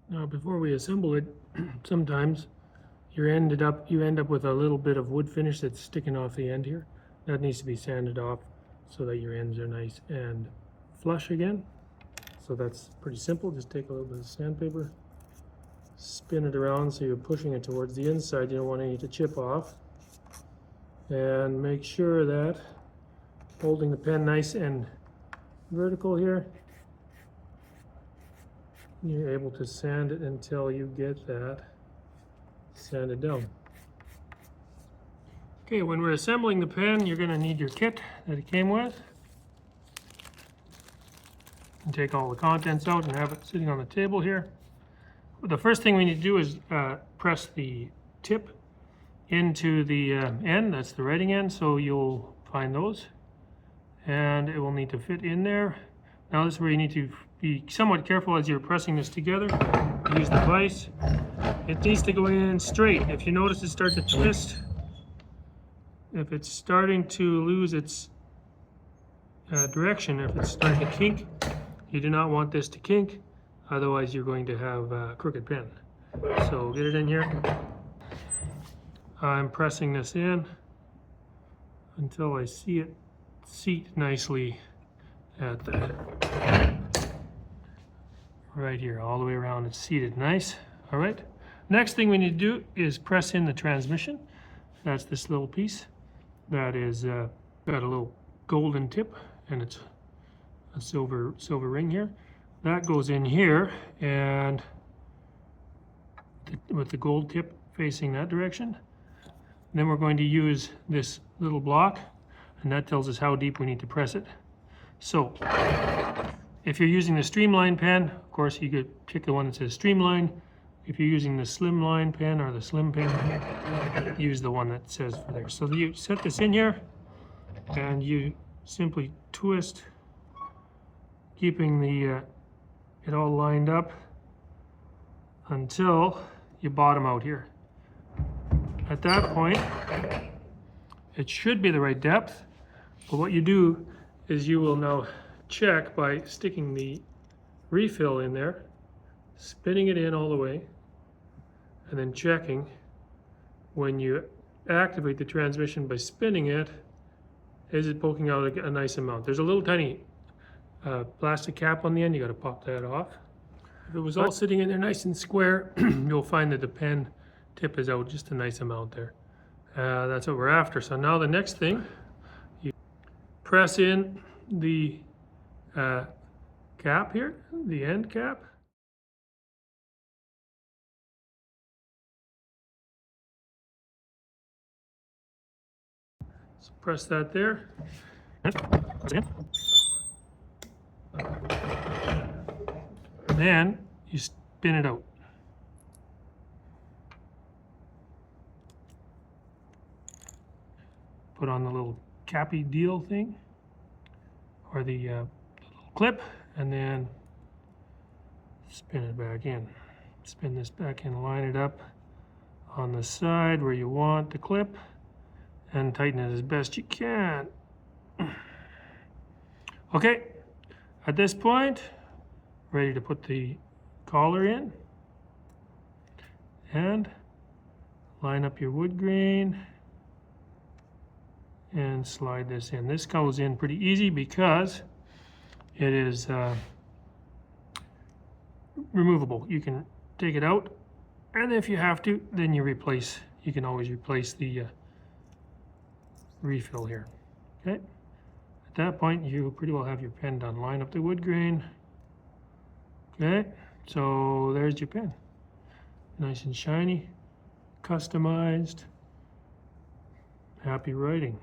Now, before we assemble it, sometimes you end up with a little bit of wood finish that's sticking off the end here. That needs to be sanded off so that your ends are nice and flush again. So that's pretty simple. Just take a little bit of sandpaper, spin it around so you're pushing it towards the inside. You don't want any to chip off. And make sure that holding the pen nice and vertical here, you're able to sand it until you get that sanded down. Okay, when we're assembling the pen, you're going to need your kit that it came with. And take all the contents out and have it sitting on the table here. The first thing we need to do is press the tip into the end. That's the writing end, so you'll find those. And it will need to fit in there. Now this is where you need to be somewhat careful as you're pressing this together. Use the vise. It needs to go in straight. If you notice it start to twist, if it's starting to lose its direction, if it's starting to kink, you do not want this to kink, otherwise you're going to have a crooked pen. So get it in here. I'm pressing this in until I see it seat nicely at the right here, all the way around. It's seated nice. All right, next thing we need to do is press in the transmission. That's this little piece that is got a little golden tip, and it's a silver ring here. That goes in here, and with the gold tip facing that direction. And then we're going to use this little block, and that tells us how deep we need to press it. So if you're using the Streamline pen, of course you could pick the one that says Streamline. If you're using the Slimline pen or the Slim pen, use the one that says for there. So you set this in here, and you simply twist, keeping the it all lined up until you bottom out here. At that point, it should be the right depth, but what you do is you will now check by sticking the refill in there, spinning it in all the way, and then checking. When you activate the transmission by spinning it, is it poking out a nice amount? There's a little tiny plastic cap on the end. You got to pop that off. If it was all sitting in there nice and square, you'll find that the pen tip is out just a nice amount there. That's what we're after. So now the next thing, you press in the cap here, the end cap. So press that there. And then you spin it out. Put on the little cappy deal thing, or the little clip, and then spin it back in. Spin this back in, line it up on the side where you want the clip, and tighten it as best you can. Okay, at this point, ready to put the collar in, and line up your wood grain and slide this in. This goes in pretty easy because it is removable. You can take it out, and if you have to, then you can always replace the refill here. Okay, at that point you pretty well have your pen done. Line up the wood grain. Okay, so there's your pen, nice and shiny, customized. Happy writing.